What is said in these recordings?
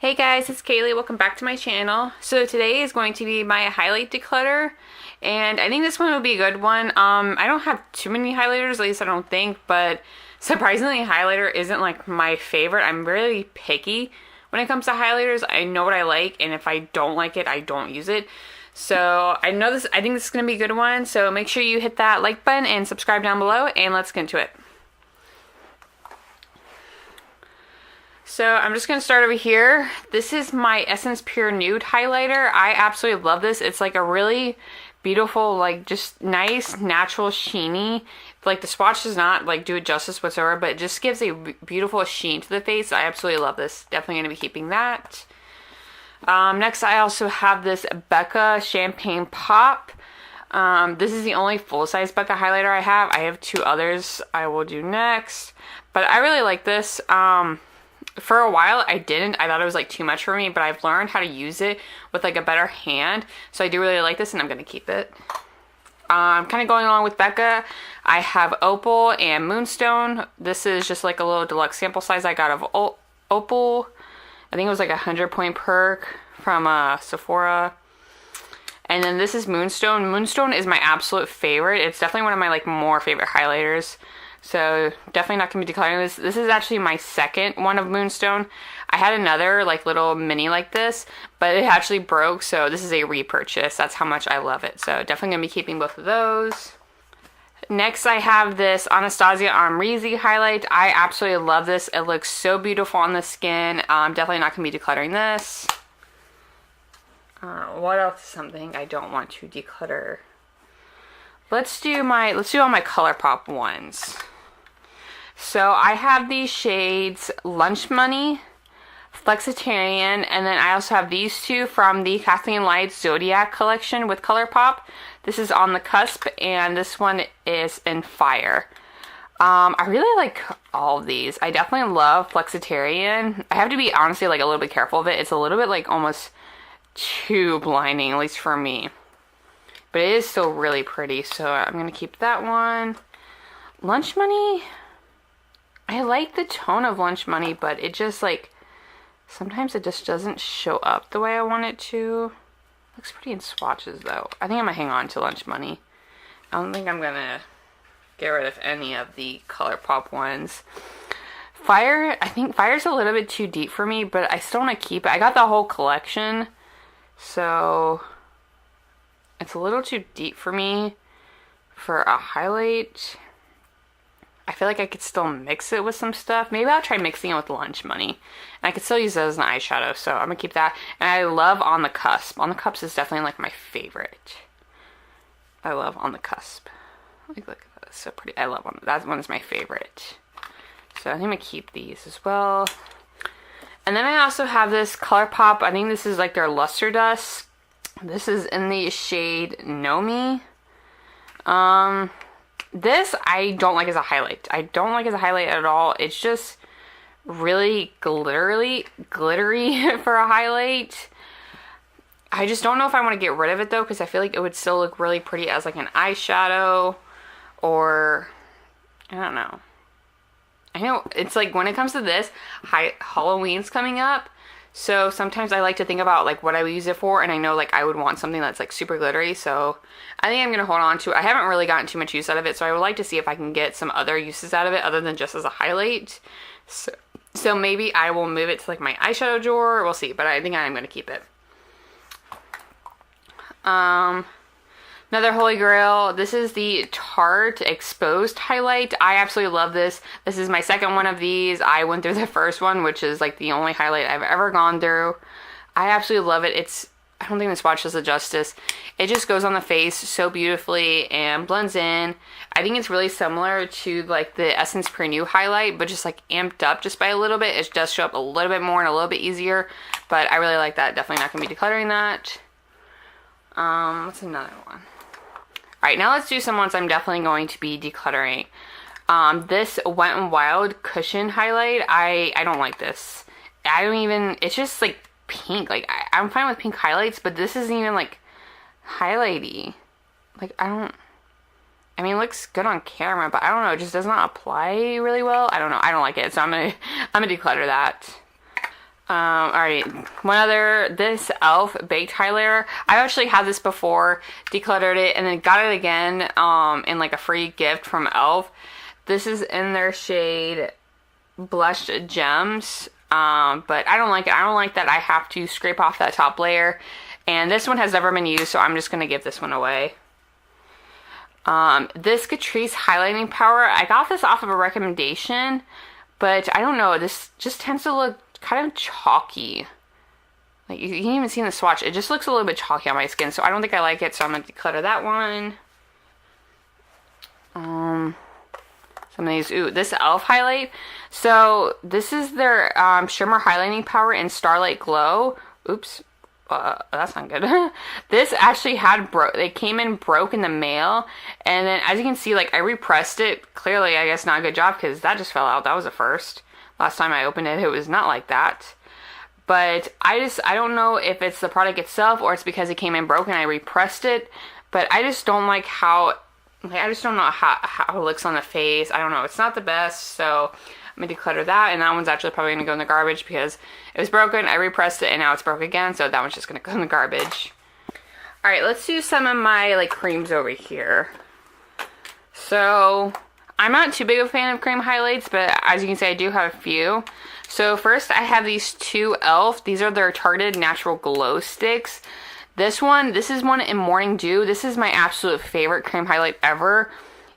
Hey guys, it's Kaylee. Welcome back to my channel. So today is going to be my highlight declutter, and I think this one will be a good one. I don't have too many highlighters, at least I don't think, but surprisingly highlighter isn't like my favorite. I'm really picky when it comes to highlighters. I know what I like, and if I don't like it, I don't use it. So I think this is going to be a good one, so make sure you hit that like button and subscribe down below, and let's get into it. So I'm just going to start over here. This is my Essence Pure Nude highlighter. I absolutely love this. It's like a really beautiful, like just nice, natural, sheeny. Like the swatch does not like do it justice whatsoever, but it just gives a beautiful sheen to the face. I absolutely love this. Definitely going to be keeping that. Next I also have this Becca Champagne Pop. This is the only full-size Becca highlighter I have. I have two others I will do next. But I really like this. For a while I didn't. I thought it was like too much for me, but I've learned how to use it with like a better hand. So I do really like this and I'm going to keep it. Kind of going along with Becca, I have Opal and Moonstone. This is just like a little deluxe sample size I got of Opal. I think it was like a 100-point perk from Sephora. And then this is Moonstone. Moonstone is my absolute favorite. It's definitely one of my like more favorite highlighters. So definitely not going to be decluttering this. This is actually my second one of Moonstone. I had another like little mini like this, but it actually broke. So this is a repurchase. That's how much I love it. So definitely going to be keeping both of those. Next I have this Anastasia Amrezy highlight. I absolutely love this. It looks so beautiful on the skin. Definitely not going to be decluttering this. What else is something I don't want to declutter? Let's do all my ColourPop ones. So I have these shades Lunch Money, Flexitarian, and then I also have these two from the Kathleen Lights Zodiac collection with ColourPop. This is On the Cusp, and this one is in Fire. I really like all of these. I definitely love Flexitarian. I have to be honestly like a little bit careful of it. It's a little bit like almost too blinding, at least for me. But it is still really pretty, so I'm going to keep that one. Lunch Money, I like the tone of Lunch Money, but it just like, sometimes it just doesn't show up the way I want it to. Looks pretty in swatches though. I think I'm going to hang on to Lunch Money. I don't think I'm going to get rid of any of the ColourPop ones. Fire, I think Fire's a little bit too deep for me, but I still want to keep it. I got the whole collection, so it's a little too deep for me for a highlight. I feel like I could still mix it with some stuff. Maybe I'll try mixing it with Lunch Money. And I could still use it as an eyeshadow, so I'm going to keep that. And I love On the Cusp. On the Cusp is definitely like my favorite. I love On the Cusp. Like, look at that. It's so pretty. I love one. That one is my favorite. So I think I'm going to keep these as well. And then I also have this ColourPop. I think this is like their Luster Dust. This is in the shade Nomi. This I don't like as a highlight. I don't like as a highlight at all. It's just really glittery for a highlight. I just don't know if I want to get rid of it though, because I feel like it would still look really pretty as like an eyeshadow, or I don't know. I know it's like when it comes to this, Halloween's coming up. So sometimes I like to think about like what I would use it for, and I know like I would want something that's like super glittery, so I think I'm going to hold on to it. I haven't really gotten too much use out of it, so I would like to see if I can get some other uses out of it other than just as a highlight. So maybe I will move it to like my eyeshadow drawer, we'll see, but I think I'm going to keep it. Another Holy Grail, this is the Tarte Exposed highlight. I absolutely love this. This is my second one of these. I went through the first one, which is like the only highlight I've ever gone through. I absolutely love it. I don't think the swatch does it justice. It just goes on the face so beautifully and blends in. I think it's really similar to like the Essence Pure Nude highlight, but just like amped up just by a little bit. It does show up a little bit more and a little bit easier, but I really like that. Definitely not going to be decluttering that. What's another one? Alright, now let's do some ones I'm definitely going to be decluttering. This Wet n Wild Cushion highlight, I don't like this. It's just like pink. Like, I'm fine with pink highlights, but this isn't even like highlighty. Like, I mean, it looks good on camera, but I don't know, it just does not apply really well. I don't know, I don't like it, so I'm gonna declutter that. Alright, one other, this e.l.f. baked highlighter. I actually had this before, decluttered it, and then got it again in like a free gift from e.l.f. This is in their shade Blushed Gems, but I don't like it. I don't like that I have to scrape off that top layer, and this one has never been used, so I'm just going to give this one away. This Catrice highlighting powder, I got this off of a recommendation, but I don't know, this just tends to look kind of chalky. Like you can even see in the swatch, it just looks a little bit chalky on my skin, so I don't think I like it, so I'm going to declutter that one. Some of these, ooh, this e.l.f. highlight. So this is their shimmer highlighting powder in Starlight Glow. Oops. That's not good. This actually had they came in broke in the mail, and then as you can see, like I repressed it. Clearly, I guess not a good job because that just fell out. That was a first. Last time I opened it, it was not like that. But I don't know if it's the product itself or it's because it came in broken. I repressed it, but I just don't like how. I just don't know how it looks on the face. I don't know. It's not the best, so I'm going to declutter that. And that one's actually probably going to go in the garbage because it was broken. I repressed it, and now it's broke again, so that one's just going to go in the garbage. Alright, let's do some of my like creams over here. So, I'm not too big of a fan of cream highlights, but as you can see, I do have a few. So first, I have these two e.l.f. These are their Targeted Natural Glow Sticks. This is one in Morning Dew. This is my absolute favorite cream highlight ever.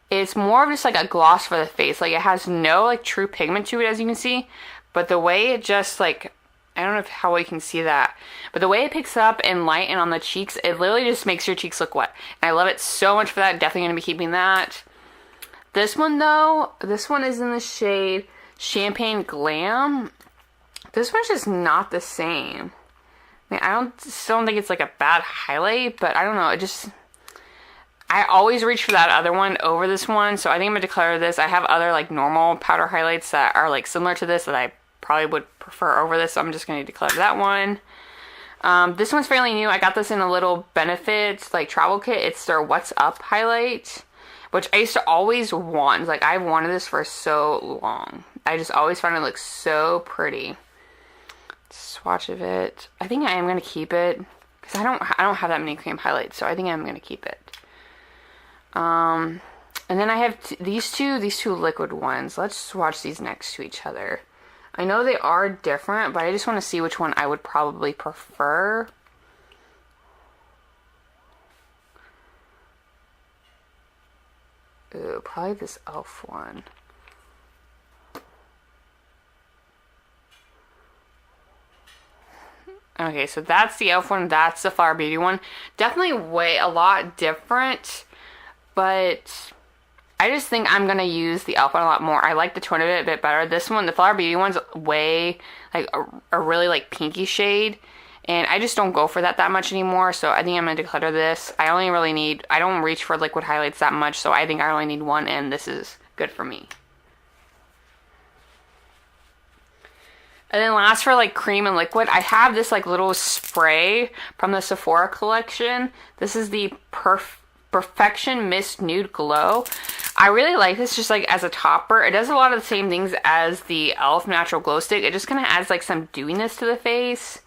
It's more of just like a gloss for the face. Like it has no like true pigment to it, as you can see. But the way it just like, I don't know how well you can see that. But the way it picks up and light and on the cheeks, it literally just makes your cheeks look wet. And I love it so much for that. Definitely going to be keeping that. This one though, this one is in the shade Champagne Glam. This one's just not the same. I mean, I still don't think it's like a bad highlight, but I don't know, I always reach for that other one over this one, so I think I'm going to declare this. I have other like normal powder highlights that are like similar to this that I probably would prefer over this, so I'm just going to declare that one. This one's fairly new. I got this in a little Benefits like travel kit. It's their What's Up highlight, which I used to always want. Like I've wanted this for so long. I just always found it looks so pretty. Swatch of it. I think I am going to keep it because I don't have that many cream highlights, so I think I'm going to keep it. And then I have these two liquid ones. Let's swatch these next to each other. I know they are different, but I just want to see which one I would probably prefer. Ooh, probably this e.l.f. one. Okay, so that's the e.l.f. one, that's the Flower Beauty one. Definitely a lot different, but I just think I'm going to use the e.l.f. one a lot more. I like the tone of it a bit better. This one, the Flower Beauty one's way, like, a really, like, pinky shade, and I just don't go for that much anymore, so I think I'm going to declutter this. I don't reach for liquid highlights that much, so I think I only need one, and this is good for me. And then last for like cream and liquid, I have this like little spray from the Sephora collection. This is the Perfection Mist Nude Glow. I really like this just like as a topper. It does a lot of the same things as the e.l.f. Natural Glow Stick. It just kind of adds like some dewiness to the face.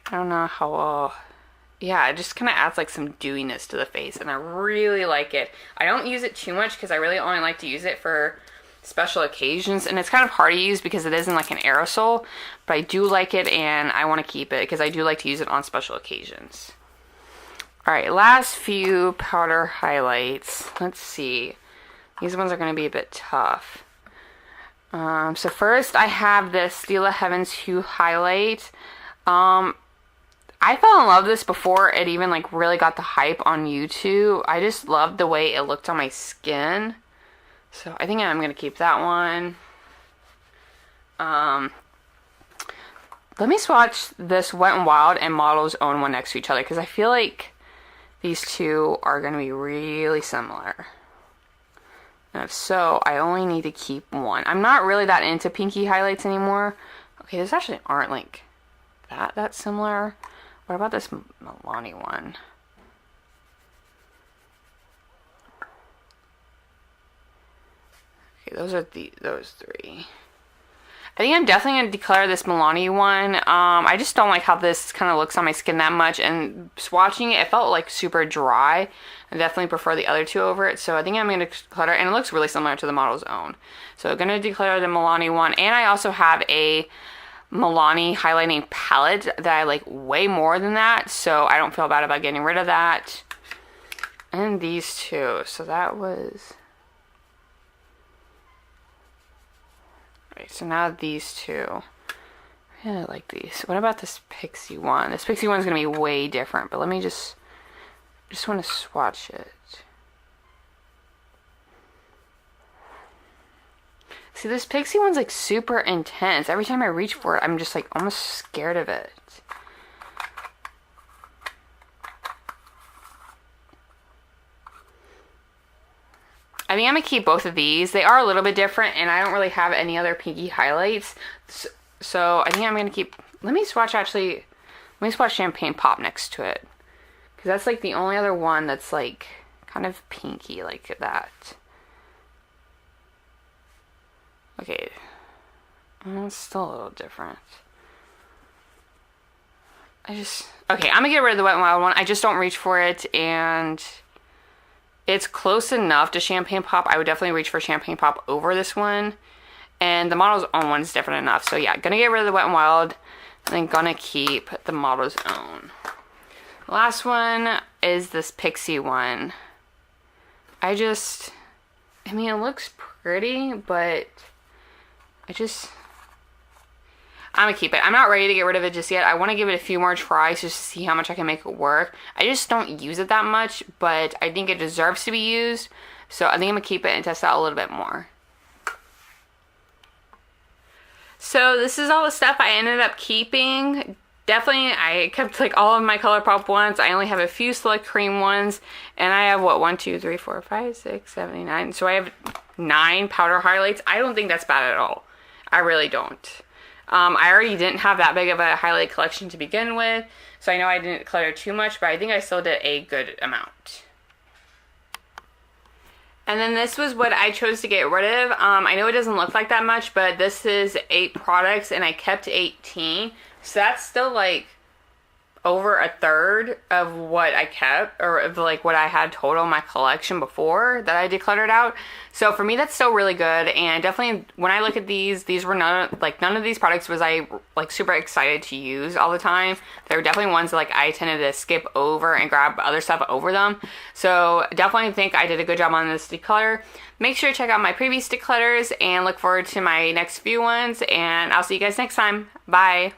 I don't know how, yeah, it just kind of adds like some dewiness to the face, and I really like it. I don't use it too much because I really only like to use it for special occasions, and it's kind of hard to use because it isn't like an aerosol, but I do like it and I want to keep it because I do like to use it on special occasions. Alright, last few powder highlights. Let's see. These ones are going to be a bit tough. So first I have this Stila Heavens Hue highlight. I fell in love with this before it even like really got the hype on YouTube. I just loved the way it looked on my skin. So I think I'm going to keep that one. Let me swatch this Wet n Wild and Model's Own one next to each other because I feel like these two are going to be really similar. And if so, I only need to keep one. I'm not really that into pinky highlights anymore. Okay, these actually aren't like that similar. What about this Milani one? Okay, those are those three. I think I'm definitely going to declutter this Milani one. I just don't like how this kind of looks on my skin that much, and swatching it, it felt like super dry. I definitely prefer the other two over it, so I think I'm going to declutter, and it looks really similar to the Model's Own. So I'm going to declutter the Milani one, and I also have a Milani highlighting palette that I like way more than that, so I don't feel bad about getting rid of that. And these two, so that was... Right, so now these two. I really like these. What about this Pixie one? This Pixie one's gonna be way different, but let me just want to swatch it. See, this Pixie one's like super intense. Every time I reach for it, I'm just like almost scared of it. I think I'm going to keep both of these. They are a little bit different, and I don't really have any other pinky highlights. So I think I'm going to keep... Let me swatch Champagne Pop next to it. Because that's like the only other one that's like kind of pinky like that. Okay. It's still a little different. Okay, I'm going to get rid of the Wet n Wild one. I just don't reach for it, and... It's close enough to Champagne Pop. I would definitely reach for Champagne Pop over this one. And the Model's Own one is different enough. So yeah, gonna get rid of the Wet n Wild. And then gonna keep the Model's Own. The last one is this Pixie one. I mean, it looks pretty, but I'm gonna keep it. I'm not ready to get rid of it just yet. I want to give it a few more tries just to see how much I can make it work. I just don't use it that much, but I think it deserves to be used. So I think I'm gonna keep it and test it out a little bit more. So this is all the stuff I ended up keeping. Definitely, I kept like all of my ColourPop ones. I only have a few select cream ones, and I have what, 1, 2, 3, 4, 5, 6, 7, 8, 9. So I have 9 powder highlights. I don't think that's bad at all. I really don't. I already didn't have that big of a highlight collection to begin with, so I know I didn't clutter too much, but I think I still did a good amount. And then this was what I chose to get rid of. I know it doesn't look like that much, but this is 8 products, and I kept 18, so that's still like over a third of what I kept, or of like what I had total in my collection before that I decluttered out. So for me, that's still really good. And definitely when I look at these were none of these products was I like super excited to use all the time. They were definitely ones that like I tended to skip over and grab other stuff over them. So definitely think I did a good job on this declutter. Make sure to check out my previous declutters and look forward to my next few ones, and I'll see you guys next time. Bye.